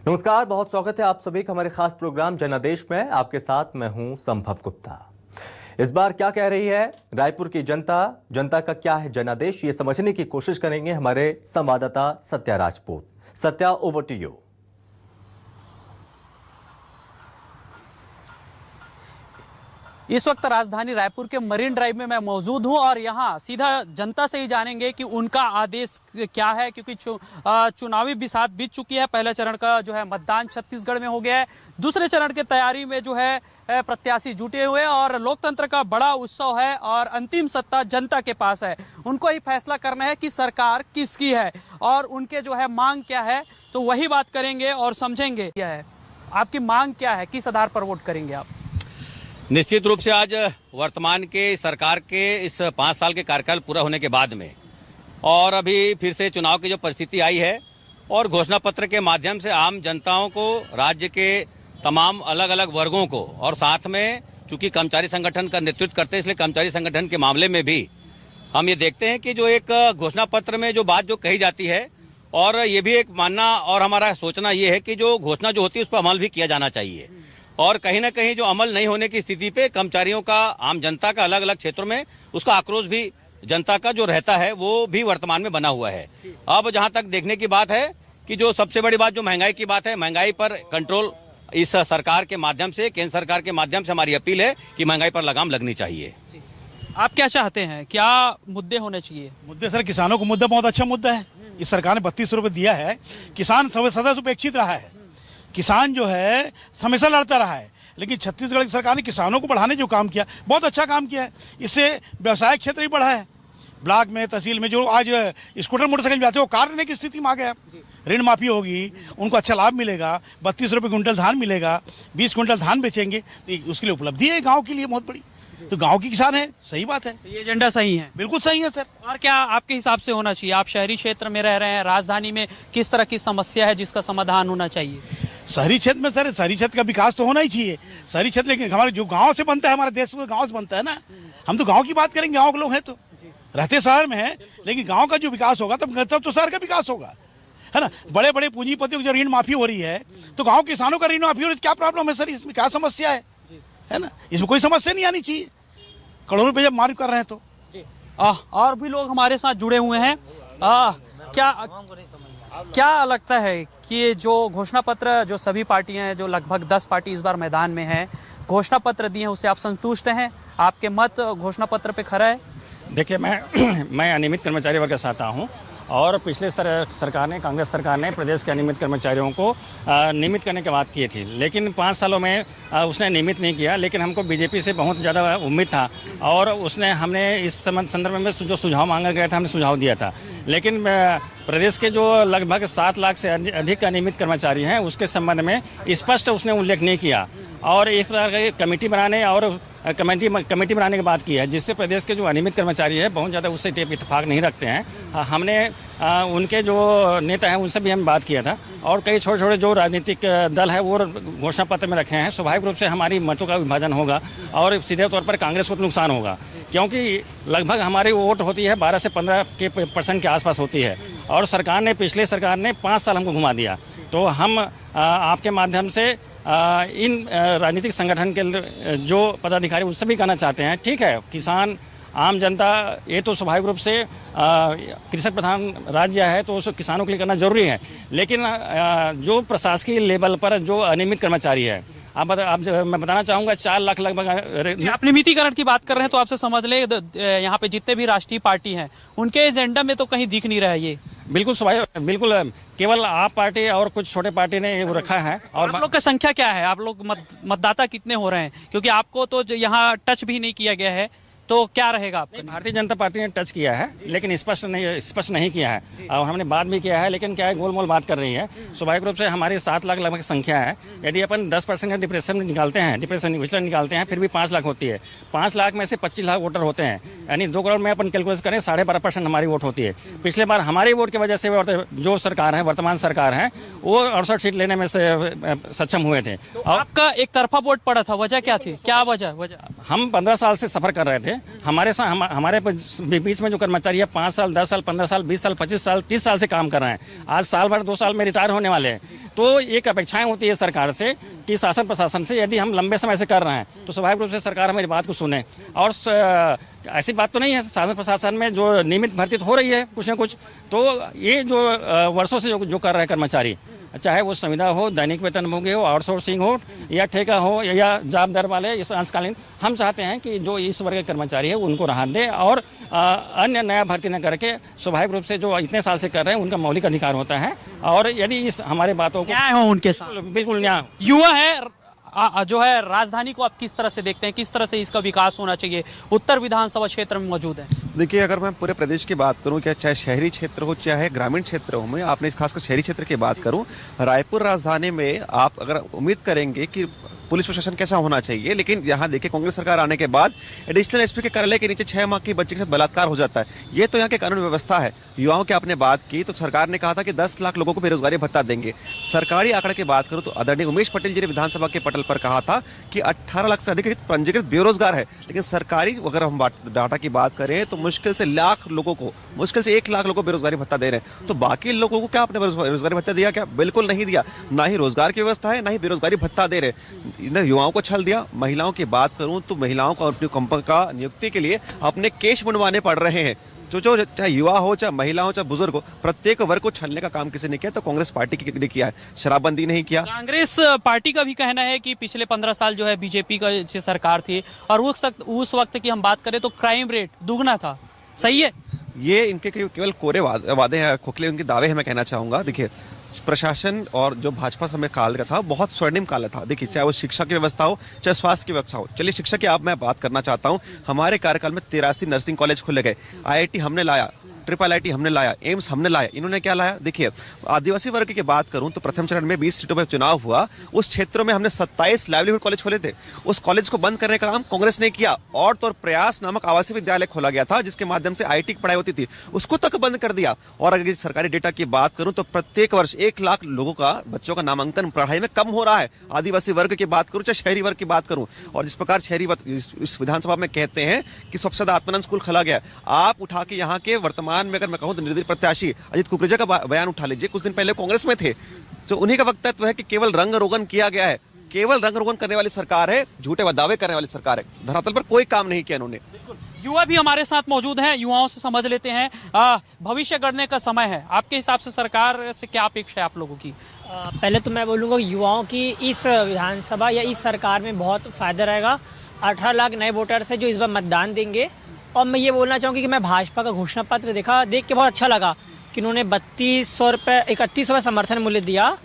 नमस्कार, बहुत स्वागत है आप सभी का हमारे खास प्रोग्राम जनादेश में। आपके साथ मैं हूं संभव गुप्ता। इस बार क्या कह रही है रायपुर की जनता का क्या है जनादेश, ये समझने की कोशिश करेंगे हमारे संवाददाता Satya Rajput. Satya, over to you. इस वक्त राजधानी रायपुर के मरीन ड्राइव में मैं मौजूद हूं और यहां सीधा जनता से ही जानेंगे कि उनका आदेश क्या है, क्योंकि चुनावी बिसात बीत चुकी है। पहले चरण का जो है मतदान छत्तीसगढ़ में हो गया है, दूसरे चरण की तैयारी में जो है प्रत्याशी जुटे हुए और लोकतंत्र का बड़ा उत्सव है और अंतिम सत्ता जनता के पास है। उनको ही फैसला करना है कि सरकार किसकी है और उनके जो है मांग क्या है, तो वही बात करेंगे और समझेंगे क्या है आपकी मांग क्या है, किस आधार पर वोट करेंगे आप। निश्चित रूप से आज वर्तमान के सरकार के इस 5 साल के कार्यकाल पूरा होने के बाद में और अभी फिर से चुनाव की जो परिस्थिति आई है और घोषणा पत्र के माध्यम से आम जनताओं को, राज्य के तमाम अलग अलग वर्गों को और साथ में चूंकि कर्मचारी संगठन का नेतृत्व करते हैं, इसलिए कर्मचारी संगठन के मामले में भी हम ये देखते हैं कि जो एक घोषणा पत्र में जो बात जो कही जाती है और ये भी एक मानना और हमारा सोचना ये है कि जो घोषणा जो होती है उस पर अमल भी किया जाना चाहिए। और कहीं ना कहीं जो अमल नहीं होने की स्थिति पे कर्मचारियों का, आम जनता का अलग अलग क्षेत्रों में उसका आक्रोश भी जनता का जो रहता है वो भी वर्तमान में बना हुआ है। अब जहां तक देखने की बात है कि जो सबसे बड़ी बात जो महंगाई की बात है, महंगाई पर कंट्रोल इस सरकार के माध्यम से, केंद्र सरकार के माध्यम से हमारी अपील है कि महंगाई पर लगाम लगनी चाहिए। आप क्या चाहते हैं, क्या मुद्दे होने चाहिए? मुद्दे सर, किसानों को मुद्दा बहुत अच्छा मुद्दा है। इस सरकार ने 32 रुपए दिया है। किसान सदा उपेक्षित रहा है। किसान जो है हमेशा लड़ता रहा है, लेकिन छत्तीसगढ़ की सरकार ने किसानों को बढ़ाने जो काम किया, बहुत अच्छा काम किया है। इससे व्यवसायिक क्षेत्र भी बढ़ा है। ब्लॉक में, तहसील में जो आज स्कूटर मोटरसाइकिल जाते हैं वो कार लेने की स्थिति में आ गया। ऋण माफी होगी, उनको अच्छा लाभ मिलेगा, 32 रुपये क्विंटल धान मिलेगा, 20 क्विंटल धान बेचेंगे, तो उसके लिए उपलब्धि है गाँव के लिए बहुत बड़ी। तो गांव की किसान है, सही बात है। ये एजेंडा सही है, बिल्कुल सही है सर। और क्या आपके हिसाब से होना चाहिए? आप शहरी क्षेत्र में रह रहे हैं, राजधानी में किस तरह की समस्या है जिसका समाधान होना चाहिए? शहरी क्षेत्र में सर, शहरी क्षेत्र का विकास तो होना ही चाहिए। शहरी क्षेत्र, लेकिन हमारे जो गांव से बनता है, हमारा देश तो गांव से बनता है ना। हम तो गांव की बात करेंगे, गांव के लोग हैं तो रहते शहर में है, लेकिन गांव का जो विकास होगा तब तो शहर का विकास होगा, है ना। बड़े बड़े पूंजीपतियों की जो ऋण माफी हो रही है, तो गाँव किसानों का ऋण माफी हो रही है, क्या प्रॉब्लम है सर? इसमें क्या समस्या है ना? इसमें कोई समस्या नहीं आनी चाहिए। करोड़ों रुपए जब मार कर रहे हैं तो और भी लोग हमारे साथ जुड़े हुए हैं। क्या लगता है कि जो घोषणा पत्र, जो सभी पार्टियां हैं, जो लगभग 10 पार्टी इस बार मैदान में हैं, घोषणा पत्र दिए हैं, उससे आप संतुष्ट हैं? आपके मत घोषणा पत्र पे खरा है? देखिए, मैं अनियमित कर्मचारी वर्ग से आता हूँ और पिछले सरकार ने, कांग्रेस सरकार ने प्रदेश के अनियमित कर्मचारियों को नियमित करने की बात की थी, लेकिन 5 सालों में उसने नियमित नहीं किया। लेकिन हमको बीजेपी से बहुत ज़्यादा उम्मीद था और हमने इस संदर्भ में जो सुझाव मांगा गया था, हमने सुझाव दिया था। लेकिन प्रदेश के जो लगभग 7 लाख से अधिक अनियमित कर्मचारी हैं, उसके संबंध में स्पष्ट उसने उल्लेख नहीं किया और एक प्रकार की कमेटी बनाने और कमेटी बनाने की बात की है, जिससे प्रदेश के जो अनियमित कर्मचारी है बहुत ज़्यादा उससे इत्तेफाक नहीं रखते हैं। हमने उनके जो नेता हैं उनसे भी हम बात किया था और कई छोटे छोटे जो राजनीतिक दल है वो घोषणा पत्र में रखे हैं। स्वाभाविक रूप से हमारी मतों का विभाजन होगा और सीधे तौर पर कांग्रेस को नुकसान होगा, क्योंकि लगभग हमारी वोट होती है 12 से 15% के आसपास होती है और पिछले सरकार ने 5 साल हमको घुमा दिया। तो हम आपके माध्यम से इन राजनीतिक संगठन के जो पदाधिकारी उनसे भी कहना चाहते हैं, ठीक है, किसान, आम जनता, ये तो स्वाभाविक रूप से कृषक प्रधान राज्य है तो उस किसानों के लिए करना जरूरी है, लेकिन जो प्रशासकीय लेवल पर जो अनियमित कर्मचारी है, मैं बताना चाहूँगा 4 लाख लगभग। आप नियमितीकरण की बात कर रहे हैं तो आपसे समझ ले, यहाँ पे जितने भी राष्ट्रीय पार्टी हैं उनके एजेंडा में तो कहीं दिख नहीं रहा है ये। बिल्कुल केवल आप पार्टी और कुछ छोटे पार्टी ने वो रखा है। और आप लोग का संख्या क्या है? आप लोग मतदाता कितने हो रहे हैं? क्योंकि आपको तो यहाँ टच भी नहीं किया गया है, तो क्या रहेगा आपका? भारतीय जनता पार्टी ने टच किया है लेकिन स्पष्ट नहीं किया है और हमने बात भी किया है, लेकिन क्या है, गोलमोल बात कर रही है। स्वाभाविक रूप से हमारी 7 लाख लगभग संख्या है। यदि अपन 10% डिप्रेशन निकालते हैं फिर भी 5 लाख होती है। 5 लाख में से 25 लाख वोटर होते हैं, यानी 2 करोड़ में अपन कैलकुलेट करें 12.5% हमारी वोट होती है। पिछले बार हमारी वोट की वजह से जो सरकार है, वर्तमान सरकार है, वो 68 सीट लेने में से सक्षम हुए थे। तो आपका एक तरफा वोट पड़ा था, वजह क्या थी? क्या वजह? हम 15 साल से सफर कर रहे थे। हमारे बीच में जो कर्मचारी है 5 साल, 10 साल, 15 साल, 20 साल, 25 साल, 30 साल से काम कर रहे हैं। आज साल भर 2 साल में रिटायर होने वाले हैं। तो एक अपेक्षाएं होती है सरकार से कि शासन प्रशासन से, यदि हम लंबे समय से कर रहे हैं तो स्वाभाविक रूप से सरकार हमारी बात को सुने। और ऐसी बात तो नहीं है, शासन प्रशासन में जो नियमित भर्ती हो रही है कुछ न कुछ, तो ये जो वर्षों से जो कर रहे हैं कर्मचारी, चाहे वो संविदा हो, दैनिक वेतनभोगी हो, आउटसोर्सिंग हो या ठेका हो या जॉब दर वाले, इस अंशकालीन, हम चाहते हैं कि जो इस वर्ग के कर्मचारी है उनको राहत दे और अन्य नया भर्ती न करके स्वाभाविक रूप से जो इतने साल से कर रहे हैं उनका मौलिक अधिकार होता है। और यदि इस हमारे बातों को न्याय हो उनके साथ, बिल्कुल न्याय। युवा है जो है राजधानी को आप किस तरह से देखते हैं, किस तरह से इसका विकास होना चाहिए? उत्तर विधानसभा क्षेत्र में मौजूद है। देखिए, अगर मैं पूरे प्रदेश की बात करूं, क्या चाहे शहरी क्षेत्र हो चाहे ग्रामीण क्षेत्र हो, मैं आपने खासकर शहरी क्षेत्र की बात करूं, रायपुर राजधानी में आप अगर उम्मीद करेंगे कि पुलिस प्रशासन कैसा होना चाहिए, लेकिन यहाँ देखिए कांग्रेस सरकार आने के बाद एडिशनल एसपी के कार्यालय के नीचे 6 माह की बच्ची के साथ बलात्कार हो जाता है। ये तो यहाँ की कानून व्यवस्था है। युवाओं की आपने बात की तो सरकार ने कहा था कि 10 लाख लोगों को बेरोजगारी भत्ता देंगे। सरकारी आंकड़े की बात करूं तो आदरणीय उमेश पटेल जी ने विधानसभा के पटल पर कहा था कि 18 लाख से अधिक पंजीकृत बेरोजगार है, लेकिन सरकारी अगर हम डाटा की बात करें तो मुश्किल से 1 लाख लोगों को, मुश्किल से 1 लाख लोगों को बेरोजगारी भत्ता दे रहे हैं। तो बाकी लोगों को क्या आपने बेरोजगारी भत्ता दिया? क्या बिल्कुल नहीं दिया। ना ही रोजगार की व्यवस्था है, ना ही बेरोजगारी भत्ता दे रहे। युवाओं को छल दिया। महिलाओं की बात करूं तो महिलाओं को अपनी कंपनी का नियुक्ति के लिए अपने केश बनवाने पड़ रहे हैं। जो चाहे युवा हो, चाहे महिला हो, चाहे बुजुर्ग हो, प्रत्येक वर्ग को छलने का काम किसी ने किया तो कांग्रेस पार्टी ने किया है। शराबबंदी नहीं किया। कांग्रेस पार्टी का भी कहना है कि पिछले 15 साल जो है बीजेपी का सरकार थी और उस वक्त की हम बात करें तो क्राइम रेट दुगना था। सही है? ये इनके केवल कोरे वादे हैं, खोखले उनके दावे हैं। मैं कहना चाहूंगा, देखिए प्रशासन और जो भाजपा समय काल का था बहुत स्वर्णिम काल था। देखिए, चाहे वो शिक्षा की व्यवस्था हो, चाहे स्वास्थ्य की व्यवस्था हो। चलिए शिक्षा की मैं बात करना चाहता हूँ। हमारे कार्यकाल में 83 नर्सिंग कॉलेज खुले गए, IIT हमने लाया, IIIT हमने लाया, एम्स हमने लाया। इन्होंने क्या लाया? देखिए, आदिवासी वर्ग की बात करूं तो प्रथम चरण में 20 सीटों पर चुनाव हुआ। उस क्षेत्रों में हमने 27 लाइवलीहुड कॉलेज खोले थे। उस कॉलेज को बंद करने का काम कांग्रेस ने किया। और तो प्रयास नामक आवासीय विद्यालय खोला गया था जिसके माध्यम से IIT की पढ़ाई होती थी, उसको तक बंद कर दिया। और अगर सरकारी डेटा की बात करूं तो प्रत्येक वर्ष 1 लाख लोगों का, बच्चों का नामांकन पढ़ाई में कम हो रहा है। आदिवासी वर्ग की बात करूं चाहे शहरी वर्ग की बात करूं। और जिस प्रकार शहरी इस विधानसभा में कहते हैं कि सबसे ज्यादा आत्मानंद स्कूल खोला गया, आप उठा के यहाँ के वर्तमान में अगर मैं कहूँ तो निर्दलीय प्रत्याशी अजित कुकरेजा का बयान उठा लीजिए, कुछ दिन पहले कांग्रेस में थे, तो उन्हीं का वक्तव्य है कि केवल रंग रोगन किया गया है। केवल रंग रोगन करने वाली सरकार है, झूठे दावे करने वाली सरकार है। धरातल पर कोई काम नहीं किया इन्होंने। युवा भी हमारे साथ मौजूद हैं, युवाओं से समझ लेते हैं। भविष्य गढ़ने का समय है। आपके हिसाब से सरकार से क्या अपेक्षा है आप लोगों की? पहले तो मैं बोलूँगा युवाओं की इस विधानसभा या इस सरकार में बहुत फ़ायदा रहेगा। 18 लाख नए वोटर्स है जो इस बार मतदान देंगे। और मैं ये बोलना चाहूँगी कि मैं भाजपा का घोषणा पत्र देख के बहुत अच्छा लगा कि उन्होंने 3200 रुपये 3100 समर्थन मूल्य दिया।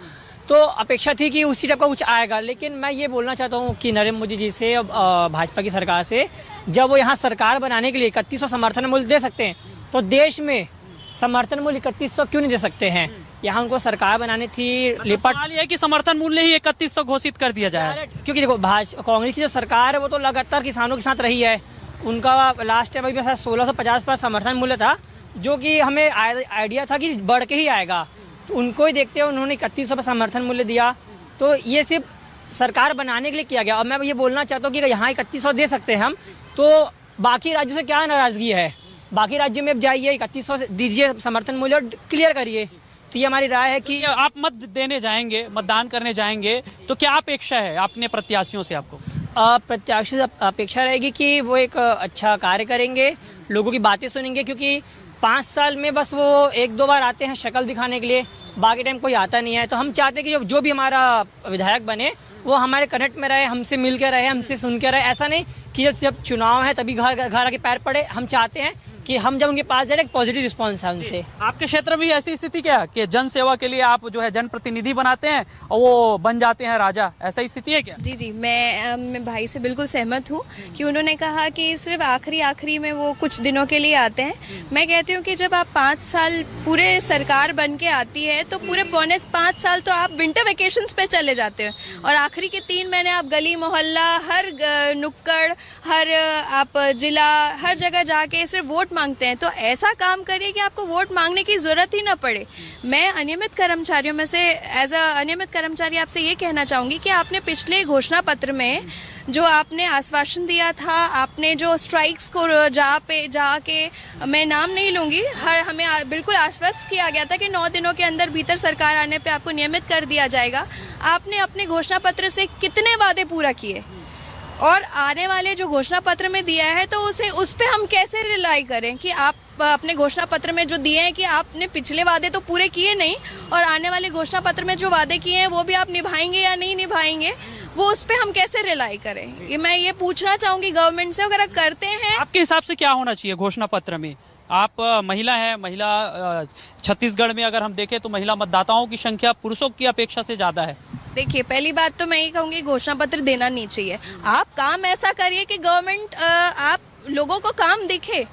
तो अपेक्षा थी कि उसी टाइप का कुछ आएगा। लेकिन मैं ये बोलना चाहता हूँ कि नरेंद्र मोदी जी से, भाजपा की सरकार से, जब वो यहाँ सरकार बनाने के लिए 3100 समर्थन मूल्य दे सकते हैं तो देश में समर्थन मूल्य 3100 क्यों नहीं दे सकते हैं? यहाँ उनको सरकार बनानी थी। सवाल ये है कि समर्थन मूल्य ही 3100 घोषित कर दिया जाए, क्योंकि देखो कांग्रेस की जो सरकार है वो तो लगातार किसानों के साथ रही है। उनका लास्ट टाइम अभी 1650 पर समर्थन मूल्य था, जो कि हमें आइडिया था कि बढ़ के ही आएगा। तो उनको ही देखते हुए उन्होंने 3100 पर समर्थन मूल्य दिया। तो ये सिर्फ सरकार बनाने के लिए किया गया। और मैं ये बोलना चाहता हूँ कि यहाँ 3100 दे सकते हैं हम, तो बाकी राज्यों से क्या नाराज़गी है? बाकी राज्यों में अब जाइए, 3100 दीजिए समर्थन मूल्य और क्लियर करिए। तो ये हमारी राय है कि आप मत देने जाएंगे, मतदान करने जाएंगे, तो क्या अपेक्षा है अपने प्रत्याशियों से? आपको प्रत्याशी से अपेक्षा रहेगी कि वो एक अच्छा कार्य करेंगे, लोगों की बातें सुनेंगे। क्योंकि 5 साल में बस वो 1-2 बार आते हैं शक्ल दिखाने के लिए, बाकी टाइम कोई आता नहीं है। तो हम चाहते हैं कि जो भी हमारा विधायक बने वो हमारे कनेक्ट में रहे, हमसे मिल के रहे, हमसे सुन के रहे। ऐसा नहीं कि जब चुनाव है तभी घर आके पैर पड़े। हम चाहते हैं कि हम जब उनके पास जाए एक पॉजिटिव रिस्पॉन्स है उनसे। आपके क्षेत्र में ऐसी स्थिति क्या कि जन सेवा के लिए आप जो है जनप्रतिनिधि बनाते हैं और वो बन जाते हैं राजा, ऐसा स्थिति है क्या? जी, मैं भाई से बिल्कुल सहमत हूँ कि उन्होंने कहा कि सिर्फ आखिरी में वो कुछ दिनों के लिए आते हैं। मैं कहती हूँ कि जब आप 5 साल पूरे सरकार बन के आती है तो पूरे पौने 5 साल तो आप विंटर वेकेशंस पे चले जाते हैं और आखिरी के 3 महीने आप गली मोहल्ला, हर नुक्कड़, हर आप जिला, हर जगह जाके सिर्फ वोट मांगते हैं, तो ऐसा काम करिए कि आपको वोट मांगने की ज़रूरत ही ना पड़े। मैं अनियमित कर्मचारियों में से एज अ अनियमित कर्मचारी आपसे ये कहना चाहूँगी कि आपने पिछले घोषणा पत्र में जो आपने आश्वासन दिया था, आपने जो स्ट्राइक्स को जाके मैं नाम नहीं लूँगी, हमें बिल्कुल आश्वस्त किया गया था कि 9 दिनों के अंदर भीतर सरकार आने पे आपको नियमित कर दिया जाएगा। आपने अपने घोषणा पत्र से कितने वादे पूरा किए और आने वाले जो घोषणा पत्र में दिया है तो उस पे हम कैसे रिलाई करें कि आप अपने घोषणा पत्र में जो दिए हैं कि आपने पिछले वादे तो पूरे किए नहीं और आने वाले घोषणा पत्र में जो वादे किए हैं वो भी आप निभाएंगे या नहीं निभाएंगे, वो उस पे हम कैसे रिलाई करें। मैं ये पूछना चाहूँगी गवर्नमेंट से, अगर करते हैं। आपके हिसाब से क्या होना चाहिए घोषणा पत्र में? आप महिला हैं, महिला छत्तीसगढ़ में अगर हम देखें तो महिला मतदाताओं की संख्या पुरुषों की अपेक्षा से ज़्यादा है। देखिए, पहली बात तो मैं ये कहूँगी घोषणा पत्र देना नहीं चाहिए। आप काम ऐसा करिए कि गवर्नमेंट आप लोगों को काम दिखे।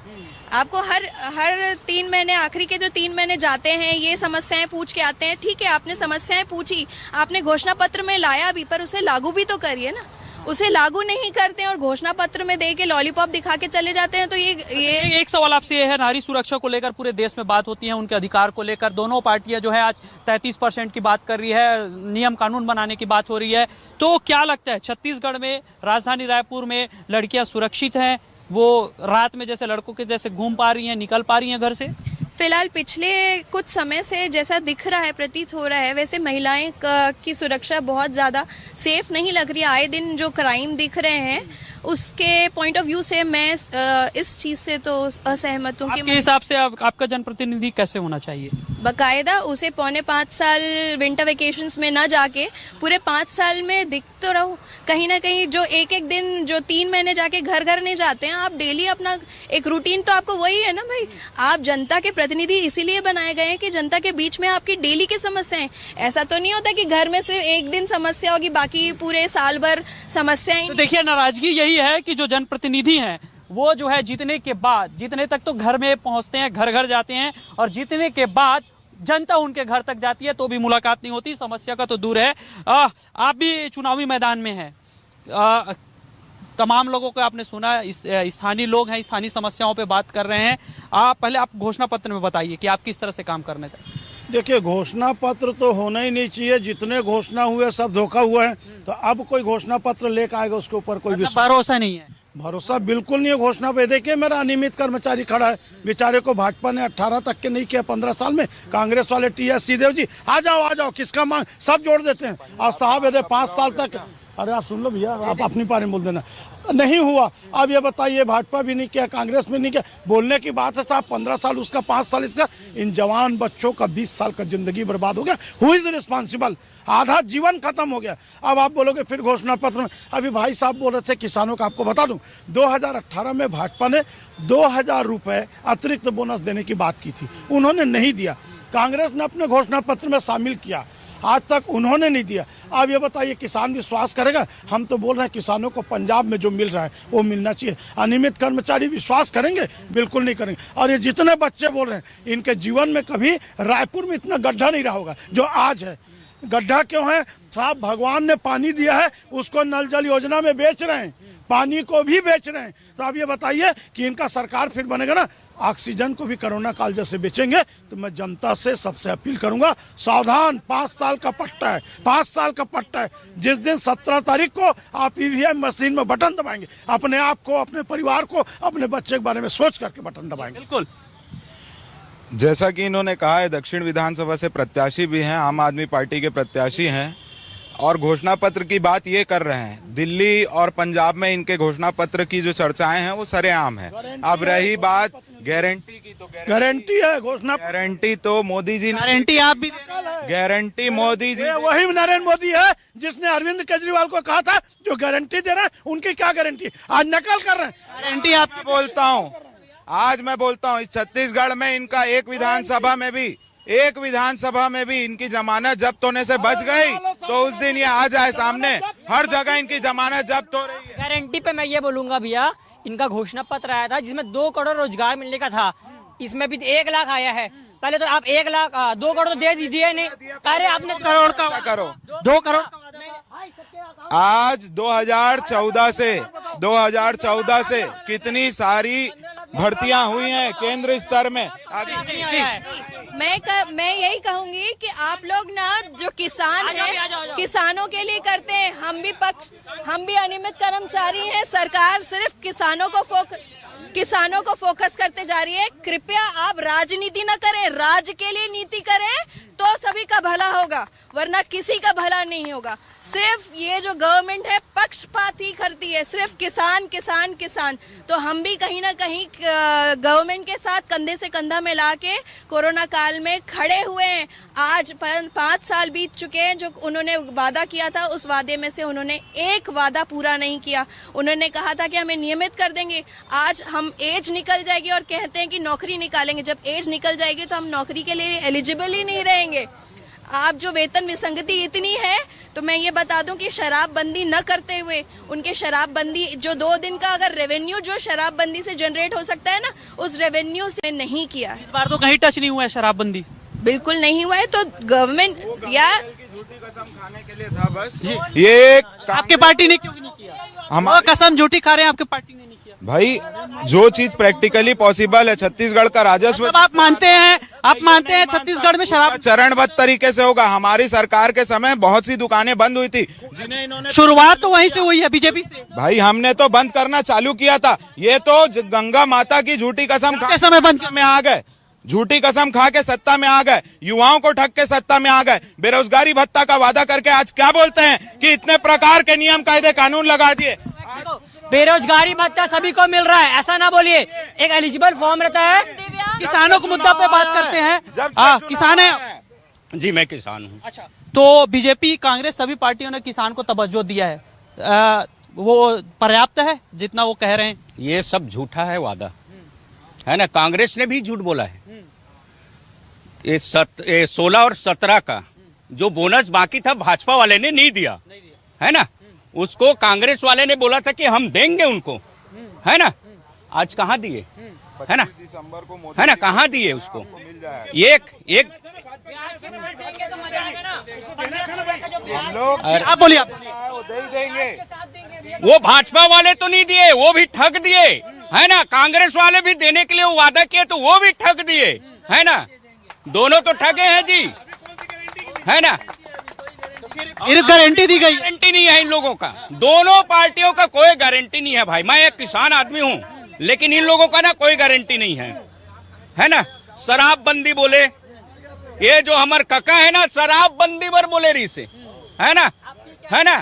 आपको हर 3 महीने, आखिरी के जो 3 महीने जाते हैं, ये समस्याएं पूछ के आते हैं। ठीक है, आपने समस्याएं पूछी, आपने घोषणा पत्र में लाया भी, पर उसे लागू भी तो करिए ना। उसे लागू नहीं करते हैं और घोषणा पत्र में दे के लॉलीपॉप दिखा के चले जाते हैं, तो ये एक सवाल आपसे ये है, नारी सुरक्षा को लेकर पूरे देश में बात होती है, उनके अधिकार को लेकर दोनों पार्टियां जो है आज 33% की बात कर रही है, नियम कानून बनाने की बात हो रही है, तो क्या लगता है छत्तीसगढ़ में, राजधानी रायपुर में लड़कियां सुरक्षित हैं? वो रात में जैसे लड़कों के जैसे घूम पा रही हैं, निकल पा रही हैं घर से? फिलहाल पिछले कुछ समय से जैसा दिख रहा है, प्रतीत हो रहा है, वैसे महिलाएं की सुरक्षा बहुत ज़्यादा सेफ नहीं लग रही है। आए दिन जो क्राइम दिख रहे हैं उसके पॉइंट ऑफ व्यू से मैं इस चीज़ से तो असहमत हूँ। आपके हिसाब से आपका जनप्रतिनिधि कैसे होना चाहिए? बाकायदा उसे 4.5 साल विंटर वेकेशंस में ना जाके पूरे 5 साल में दिख तो रहो। कहीं ना कहीं जो एक दिन, जो 3 महीने जाके घर घर नहीं जाते हैं, आप डेली अपना एक रूटीन तो आपको वही है ना भाई। आप जनता के प्रतिनिधि इसीलिए बनाए गए हैं कि जनता के बीच में आपकी डेली की समस्याएं। ऐसा तो नहीं होता कि घर में सिर्फ एक दिन समस्या होगी, बाकी पूरे साल भर समस्याएं। तो देखिए, नाराजगी यही है कि जो जनप्रतिनिधि हैं वो जो है जीतने के बाद, जीतने तक तो घर में पहुंचते हैं, घर घर जाते हैं, और जीतने के बाद जनता उनके घर तक जाती है तो भी मुलाकात नहीं होती। समस्या का तो दूर है। आप भी चुनावी मैदान में हैं, तमाम लोगों को आपने सुना, स्थानीय लोग हैं, स्थानीय समस्याओं पे बात कर रहे हैं। पहले आप घोषणा पत्र में बताइए कि आप किस तरह से काम करने चाहिए। देखिए, घोषणा पत्र तो होना ही नहीं चाहिए। जितने घोषणा हुए सब धोखा हुआ है, तो अब कोई घोषणा पत्र लेकर आएगा उसके ऊपर कोई भरोसा नहीं है। भरोसा बिल्कुल नहीं है घोषणा पे। देखिए, मेरा अनियमित कर्मचारी खड़ा है, बेचारे को भाजपा ने 18 तक के नहीं किया 15 साल में। कांग्रेस वाले TS सिंहदेव जी, आ जाओ, किसका मांग, सब जोड़ देते हैं। और साहब यदि 5 साल तक, अरे आप सुन लो भैया, आप अपनी बारे में बोल देना, नहीं हुआ। अब ये बताइए, भाजपा भी नहीं किया, कांग्रेस में नहीं किया, बोलने की बात है साहब। 15 साल उसका, 5 साल इसका, इन जवान बच्चों का 20 साल का जिंदगी बर्बाद हो गया। Who is responsible? आधा जीवन खत्म हो गया। अब आप बोलोगे फिर घोषणा पत्र में। अभी भाई साहब बोल रहे थे किसानों का, आपको बता दूं 2018 में भाजपा ने 2000 रुपये अतिरिक्त बोनस देने की बात की थी, उन्होंने नहीं दिया। कांग्रेस ने अपने घोषणा पत्र में शामिल किया, आज तक उन्होंने नहीं दिया। अब ये बताइए किसान विश्वास करेगा? हम तो बोल रहे हैं किसानों को पंजाब में जो मिल रहा है वो मिलना चाहिए। अनियमित कर्मचारी विश्वास करेंगे? बिल्कुल नहीं करेंगे। और ये जितने बच्चे बोल रहे हैं, इनके जीवन में कभी रायपुर में इतना गड्ढा नहीं रहा होगा जो आज है। गड्ढा क्यों है साहब? भगवान ने पानी दिया है, उसको नल जल योजना में बेच रहे हैं, पानी को भी बेच रहे हैं। तो आप ये बताइए कि इनका सरकार फिर बनेगा ना, ऑक्सीजन को भी कोरोना काल जैसे बेचेंगे। तो मैं जनता से सबसे अपील करूंगा, सावधान। 5 साल का पट्टा है, 5 साल का पट्टा है। जिस दिन 17 तारीख को आप EVM मशीन में बटन दबाएंगे, अपने आप को, अपने परिवार को, अपने बच्चे के बारे में सोच करके बटन दबाएंगे। बिल्कुल, जैसा कि इन्होंने कहा है, दक्षिण विधानसभा से प्रत्याशी भी हैं, आम आदमी पार्टी के प्रत्याशी हैं, और घोषणा पत्र की बात ये कर रहे हैं। दिल्ली और पंजाब में इनके घोषणा पत्र की जो चर्चाएं हैं वो सरेआम है। अब रही बात गारंटी की, तो गारंटी है घोषणा, गारंटी तो मोदी जी ने, गारंटी आप भी, गारंटी मोदी जी, वही नरेंद्र मोदी है जिसने अरविंद केजरीवाल को कहा था जो गारंटी दे रहा है, उनकी क्या गारंटी? आज नकल कर रहे हैं। गारंटी आप बोलता हूँ, आज मैं बोलता हूँ, इस छत्तीसगढ़ में इनका एक विधानसभा में भी इनकी जमानत जब्त होने से बच गई, तो उस दिन ये आ जाए सामने। हर जगह इनकी जमानत जब्त हो रही है। गारंटी पे मैं ये बोलूंगा भैया, इनका घोषणा पत्र आया था जिसमें 2 करोड़ रोजगार मिलने का था, इसमें भी 1 लाख आया है। पहले तो आप 1 लाख 2 करोड़ तो दे दीजिए नहीं, अरे आपने करोड़ का करो, 2 करोड़ आज 2014 से कितनी सारी भर्तियां हुई हैं केंद्र स्तर में। मैं यही कहूंगी कि आप लोग ना जो किसान हैं किसानों के लिए करते हैं, हम भी अनियमित कर्मचारी हैं। सरकार सिर्फ किसानों को फोकस करते जा रही है। कृपया आप राजनीति न करें, राज्य के लिए नीति करें तो सभी का भला होगा, वरना किसी का भला नहीं होगा। सिर्फ ये जो गवर्नमेंट है पक्षपात ही करती है, सिर्फ किसान किसान किसान। तो हम भी कहीं ना कहीं गवर्नमेंट के साथ कंधे से कंधा मिला के कोरोना काल में खड़े हुए हैं। आज 5 साल बीत चुके हैं। जो उन्होंने वादा किया था उस वादे में से उन्होंने एक वादा पूरा नहीं किया। उन्होंने कहा था कि हमें नियमित कर देंगे। आज हम एज निकल जाएगी और कहते हैं कि नौकरी निकालेंगे। जब एज निकल जाएगी तो हम नौकरी के लिए एलिजिबल ही नहीं रहेंगे। आप जो वेतन विसंगति इतनी है, तो मैं ये बता दूं कि शराबबंदी न करते हुए उनके शराबबंदी जो 2 दिन का अगर रेवेन्यू जो शराबबंदी से जनरेट हो सकता है ना, उस रेवेन्यू से नहीं किया। इस बार तो कहीं टच नहीं हुआ है शराबबंदी, बिल्कुल नहीं हुआ है। तो गवर्नमेंट या झूठी कसम खाने के लिए था बस ये। आपके पार्टी ने क्यों नहीं किया? हम कसम झूठी खा रहे हैं, आपके पार्टी ने नहीं किया। भाई जो चीज प्रैक्टिकली पॉसिबल है, छत्तीसगढ़ का राजस्व आप मानते हैं छत्तीसगढ़ में शराब चरणबद्ध तरीके से होगा। हमारी सरकार के समय बहुत सी दुकानें बंद हुई थी, जिन्हें इन्होंने शुरुआत तो वहीं से हुई है, बीजेपी से। भाई हमने तो बंद करना चालू किया था। ये तो गंगा माता की झूठी कसम खा के समय बंद में आ गए, झूठी कसम खा के सत्ता में आ गए, युवाओं को ठग के सत्ता में आ गए, बेरोजगारी भत्ता का वादा करके आज क्या बोलते हैं कि इतने प्रकार के नियम कायदे कानून लगा दिए। बेरोजगारी भत्ता सभी को मिल रहा है, ऐसा ना बोलिए। एक एलिजिबल फॉर्म रहता है। किसानों को मुद्दा पे बात करते हैं। किसान है जी, मैं किसान हूँ। अच्छा, तो बीजेपी कांग्रेस सभी पार्टियों ने किसान को तवज्जो दिया है, वो पर्याप्त है जितना वो कह रहे हैं? ये सब झूठा है वादा, है ना। कांग्रेस ने भी झूठ बोला है। ये 16 और 17 का जो बोनस बाकी था भाजपा वाले ने नहीं दिया, है ना। उसको कांग्रेस वाले ने बोला था कि हम देंगे उनको, है ना। आज कहाँ दिए, है ना, है ना, कहाँ दिए उसको? एक आप बोलिए। वो भाजपा वाले तो नहीं दिए, वो भी ठग दिए, है ना। कांग्रेस वाले भी देने के लिए वो वादा किए तो वो भी ठग दिए, है ना। दोनों तो ठगे हैं जी, है ना। गारंटी दी गई, गारंटी नहीं है इन लोगों का। दोनों पार्टियों का कोई गारंटी नहीं है भाई। मैं एक किसान आदमी हूँ, लेकिन इन लोगों का ना कोई गारंटी नहीं है ना। शराबबंदी बोले, ये जो हमारे काका है ना, शराबबंदी पर बोले रही से, है ना, है ना।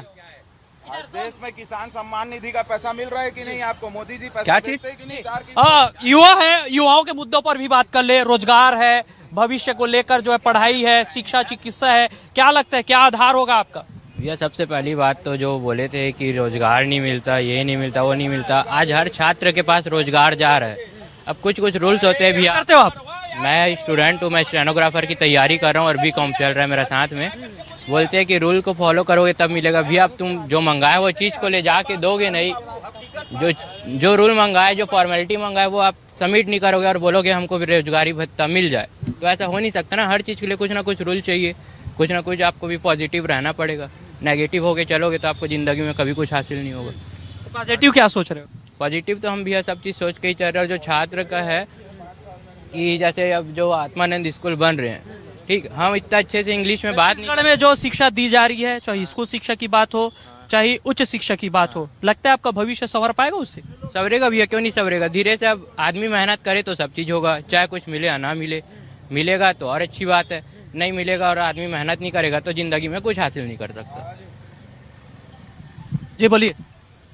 देश में किसान सम्मान निधि का पैसा मिल रहा है कि नहीं आपको? मोदी जी पैसा क्या चीज? कि नहीं? युवा है, युवाओं के मुद्दों पर भी बात कर ले। रोजगार है, भविष्य को लेकर जो है पढ़ाई है, शिक्षा चिकित्सा है, क्या लगता है क्या आधार होगा आपका? भैया सबसे पहली बात तो जो बोले थे कि रोजगार नहीं मिलता, ये नहीं मिलता, वो नहीं मिलता। आज हर छात्र के पास रोजगार जा रहा है। अब कुछ रूल्स होते हैं भैया। करते हो आप? मैं स्टूडेंट हूँ, मैं स्टेनोग्राफर की तैयारी कर रहा हूँ और B.Com चल रहा है मेरा साथ में। बोलते हैं कि रूल को फॉलो करोगे तब मिलेगा। भैया अब तुम जो मंगाए वो चीज़ को ले जाके दोगे नहीं। जो रूल मंगाए, जो फॉर्मेलिटी मंगाए वो आप सबमिट नहीं करोगे और बोलोगे हमको रोजगारी भत्ता मिल जाए, तो ऐसा हो नहीं सकता ना। हर चीज़ के लिए कुछ ना कुछ रूल चाहिए, कुछ ना कुछ आपको भी पॉजिटिव रहना पड़ेगा। नेगेटिव होके चलोगे तो आपको ज़िंदगी में कभी कुछ हासिल नहीं होगा। तो पॉजिटिव क्या सोच रहे हो? पॉजिटिव तो हम भैया सब चीज़ सोच के ही चल रहे हैं। और जो छात्र का है कि जैसे अब जो आत्मानंद स्कूल बन रहे हैं, ठीक, हम इतना अच्छे से इंग्लिश में बात नहीं। में जो शिक्षा दी जा रही है, चाहे स्कूल शिक्षा की बात हो चाहे उच्च शिक्षा की बात हो, लगता है आपका भविष्य संवर पाएगा उससे? सवरेगा भैया, क्यों नहीं सवरेगा। धीरे से अब आदमी मेहनत करे तो सब चीज़ होगा, चाहे कुछ मिले या ना मिले। मिलेगा तो और अच्छी बात है, नहीं मिलेगा और आदमी मेहनत नहीं करेगा तो जिंदगी में कुछ हासिल नहीं कर सकता। जी बोलिए।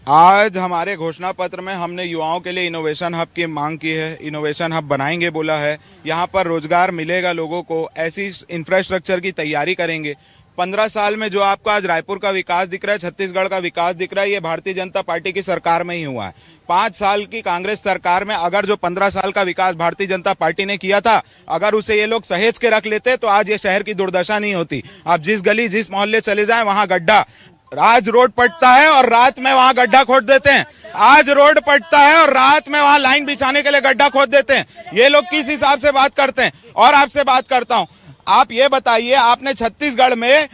आज हमारे घोषणा पत्र में हमने युवाओं के लिए इनोवेशन हब की मांग की है। इनोवेशन हब बनाएंगे बोला है, यहाँ पर रोजगार मिलेगा लोगों को, ऐसी इंफ्रास्ट्रक्चर की तैयारी करेंगे। 15 साल में जो आपको आज रायपुर का विकास दिख रहा है, छत्तीसगढ़ का विकास दिख रहा है, ये भारतीय जनता पार्टी की सरकार में ही हुआ है। 5 साल की कांग्रेस सरकार में अगर जो 15 साल का विकास भारतीय जनता पार्टी ने किया था, अगर उसे ये लोग सहेज के रख लेते तो आज ये शहर की दुर्दशा नहीं होती। आप जिस गली जिस मोहल्ले चले जाएं वहां गड्ढा, आज रोड पटता है और रात में वहां गड्ढा खोद देते हैं। आज रोड पटता है और रात में वहां लाइन बिछाने के लिए गड्ढा खोद देते हैं। ये लोग किस हिसाब से बात करते हैं? और आपसे बात करता हूं, आप ये बताइए, आपने छत्तीसगढ़ में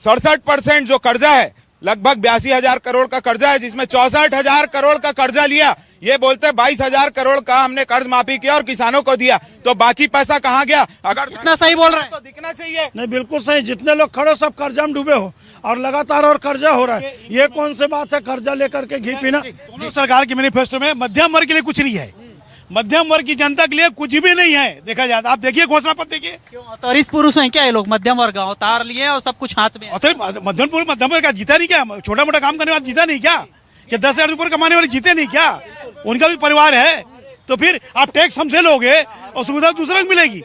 67% जो कर्जा है लगभग 82,000 करोड़ का कर्जा है, जिसमें 64,000 करोड़ का कर्जा लिया। ये बोलते 22,000 करोड़ का हमने कर्ज माफी किया और किसानों को दिया, तो बाकी पैसा कहाँ गया? अगर इतना सही बोल रहे हैं तो दिखना चाहिए। नहीं, बिल्कुल सही। जितने लोग खड़े सब कर्जा में डूबे हो और लगातार और कर्जा हो रहा है। ये कौन सी बात है कर्जा लेकर के घी पीना? दोनों सरकार के मैनिफेस्टो में मध्यम वर्ग के लिए कुछ नहीं है, मध्यम वर्ग की जनता के लिए कुछ भी नहीं है। देखा जाए आप देखिए घोषणा पत्र देखिए। तो इस पुरुष हैं क्या ये लोग? मध्यम वर्ग अवतार लिए और सब कुछ हाथ में है। मध्यम वर्ग का जीता नहीं क्या? छोटा मोटा काम करने वाला जीता नहीं क्या? कि 10,000 ऊपर कमाने वाले जीते नहीं क्या? उनका भी परिवार है। तो फिर आप टैक्स हमसे लोगे और सुविधा दूसरे को मिलेगी।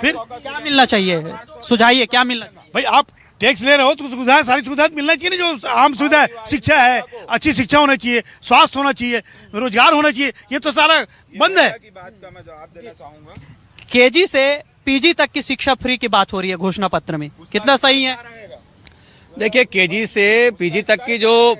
फिर क्या मिलना चाहिए? सुझाइए क्या मिलना चाहिए? भाई आप टैक्स ले रहे हो तो सुविधाएं, सारी सुविधाएं मिलना चाहिए ना, जो आम सुविधा है। शिक्षा है, अच्छी शिक्षा होना चाहिए, स्वास्थ्य होना चाहिए, रोजगार होना चाहिए। ये तो सारा बंद है। केजी से पीजी तक की शिक्षा फ्री की बात हो रही है घोषणा पत्र में, कितना सही है? देखिए, केजी से पीजी तक की जो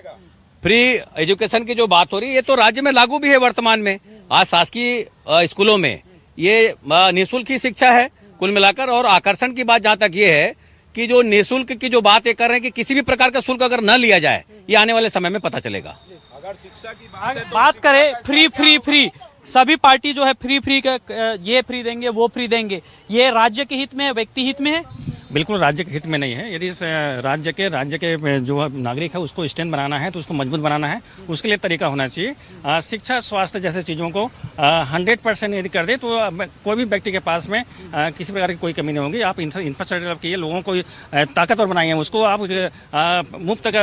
फ्री एजुकेशन की जो बात हो रही है, ये तो राज्य में लागू भी है वर्तमान में। आज शासकीय स्कूलों में ये निःशुल्क ही शिक्षा है कुल मिलाकर। और आकर्षण की बात जहाँ तक ये है कि जो निःशुल्क की जो बात ये कर रहे हैं कि किसी भी प्रकार का शुल्क अगर न लिया जाए, ये आने वाले समय में पता चलेगा। अगर शिक्षा की बात करें फ्री सभी पार्टी जो है फ्री का ये फ्री देंगे वो फ्री देंगे, ये राज्य के हित में है, व्यक्ति हित में है? बिल्कुल राज्य के हित में नहीं है। यदि राज्य के जो नागरिक है उसको स्ट्रेंथ बनाना है तो उसको मजबूत बनाना है, उसके लिए तरीका होना चाहिए। शिक्षा, स्वास्थ्य जैसे चीज़ों को 100% यदि कर दे तो कोई भी व्यक्ति के पास में किसी प्रकार की कोई कमी नहीं होगी। आप इंफ्रास्ट्रक्चर डेवलप कीजिए, लोगों को ताकतवर बनाइए, उसको आप मुफ्त का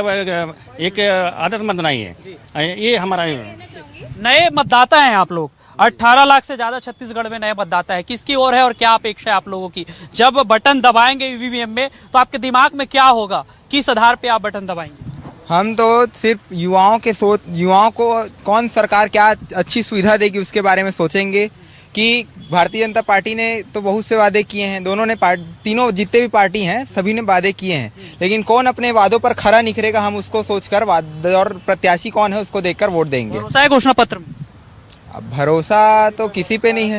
एक आदत मत बनाइए। ये हमारा नए मतदाता हैं आप लोग, 18 लाख से ज्यादा छत्तीसगढ़ में नए मतदाता है। किसकी ओर है और क्या अपेक्षा है आप लोगों की? जब बटन दबाएंगे ईवीएम में तो आपके दिमाग में क्या होगा? किस आधार पे आप बटन दबाएंगे? हम तो सिर्फ युवाओं को कौन सरकार क्या अच्छी सुविधा देगी उसके बारे में सोचेंगे। कि भारतीय जनता पार्टी ने तो बहुत से वादे किए हैं, दोनों ने तीनों जितने भी पार्टी हैं सभी ने वादे किए हैं, लेकिन कौन अपने वादों पर खरा निखरेगा हम उसको सोचकर और प्रत्याशी कौन है उसको देखकर वोट देंगे। भरोसा है घोषणा पत्र में? अब भरोसा तो किसी पे नहीं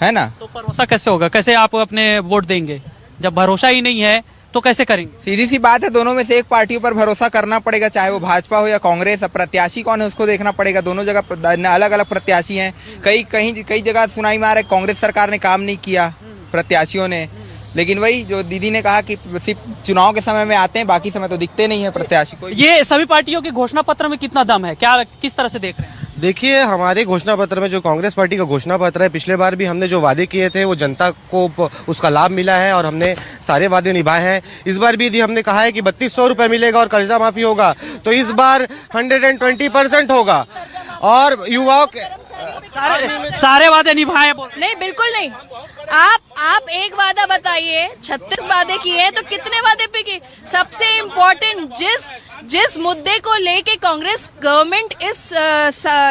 है ना। तो भरोसा कैसे होगा? कैसे आप अपने वोट देंगे जब भरोसा ही नहीं है? तो कैसे करेंगे? सीधी सी बात है, दोनों में से एक पार्टी पर भरोसा करना पड़ेगा, चाहे वो भाजपा हो या कांग्रेस। अब प्रत्याशी कौन है उसको देखना पड़ेगा। दोनों जगह अलग अलग प्रत्याशी हैं। कई जगह सुनाई में आ रहा है कांग्रेस सरकार ने काम नहीं किया प्रत्याशियों ने, लेकिन वही जो दीदी ने कहा कि सिर्फ चुनाव के समय में आते हैं, बाकी समय तो दिखते नहीं है प्रत्याशी को। ये सभी पार्टियों के घोषणा पत्र में कितना दम है? क्या किस तरह से देख रहे हैं? देखिए, हमारे घोषणा पत्र में जो कांग्रेस पार्टी का घोषणा पत्र है, पिछले बार भी हमने जो वादे किए थे वो जनता को उसका लाभ मिला है और हमने सारे वादे निभाए हैं। इस बार भी यदि हमने कहा है कि 3200 रुपये मिलेगा और कर्जा माफी होगा, तो इस बार 120% होगा। और युवाओं के सारे वादे निभाए? नहीं, बिल्कुल नहीं। आप एक वादा बताइए, 36 वादे किए हैं तो कितने वादे पे किए? सबसे इम्पोर्टेंट जिस मुद्दे को लेके कांग्रेस गवर्नमेंट इस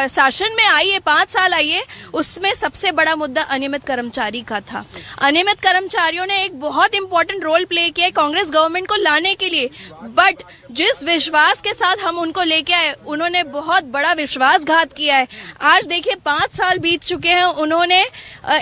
शासन में आई है, 5 साल आई है, उसमें सबसे बड़ा मुद्दा अनियमित कर्मचारी का था। अनियमित कर्मचारियों ने एक बहुत इंपॉर्टेंट रोल प्ले किया है कांग्रेस गवर्नमेंट को लाने के लिए, बट जिस विश्वास के साथ हम उनको लेके आए उन्होंने बहुत बड़ा विश्वासघात किया है। आज देखिए 5 साल बीत चुके हैं, उन्होंने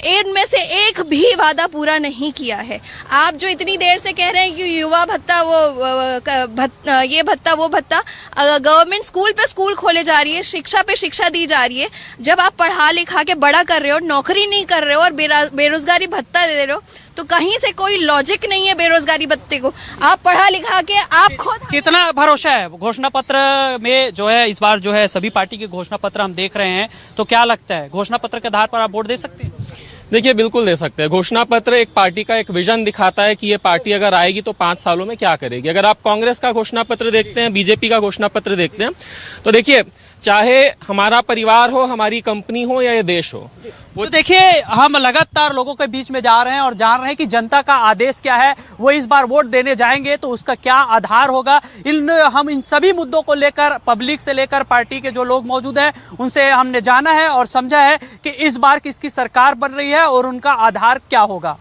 इनमें से एक भी वादा पूरा नहीं किया है। आप जो इतनी देर से कह रहे हैं कि युवा भत्ता ये भत्ता वो भत्ता, गवर्नमेंट स्कूल पे स्कूल खोले जा रही है, शिक्षा पे शिक्षा दी जा रही है। जब आप पढ़ा लिखा के बड़ा कर रहे हो, नौकरी नहीं कर रहे हो और बेरोजगारी भत्ता दे रहे हो, तो कहीं से कोई लॉजिक नहीं है बेरोजगारी भत्ते को। आप पढ़ा लिखा के आप खुद कितना भरोसा है घोषणा पत्र में जो है? इस बार जो है सभी पार्टी के घोषणा पत्र हम देख रहे हैं, तो क्या लगता है घोषणा पत्र के आधार पर आप वोट दे सकते हैं? देखिए, बिल्कुल दे सकते हैं। घोषणा पत्र एक पार्टी का एक विजन दिखाता है कि ये पार्टी अगर आएगी तो 5 सालों में क्या करेगी। अगर आप कांग्रेस का घोषणा पत्र देखते हैं, बीजेपी का घोषणा पत्र देखते हैं, तो देखिए, चाहे हमारा परिवार हो, हमारी कंपनी हो या ये देश हो, वो देखिए हम लगातार लोगों के बीच में जा रहे हैं और जान रहे हैं कि जनता का आदेश क्या है। वो इस बार वोट देने जाएंगे तो उसका क्या आधार होगा। हम इन सभी मुद्दों को लेकर, पब्लिक से लेकर पार्टी के जो लोग मौजूद हैं उनसे हमने जाना है और समझा है कि इस बार किसकी सरकार बन रही है और उनका आधार क्या होगा।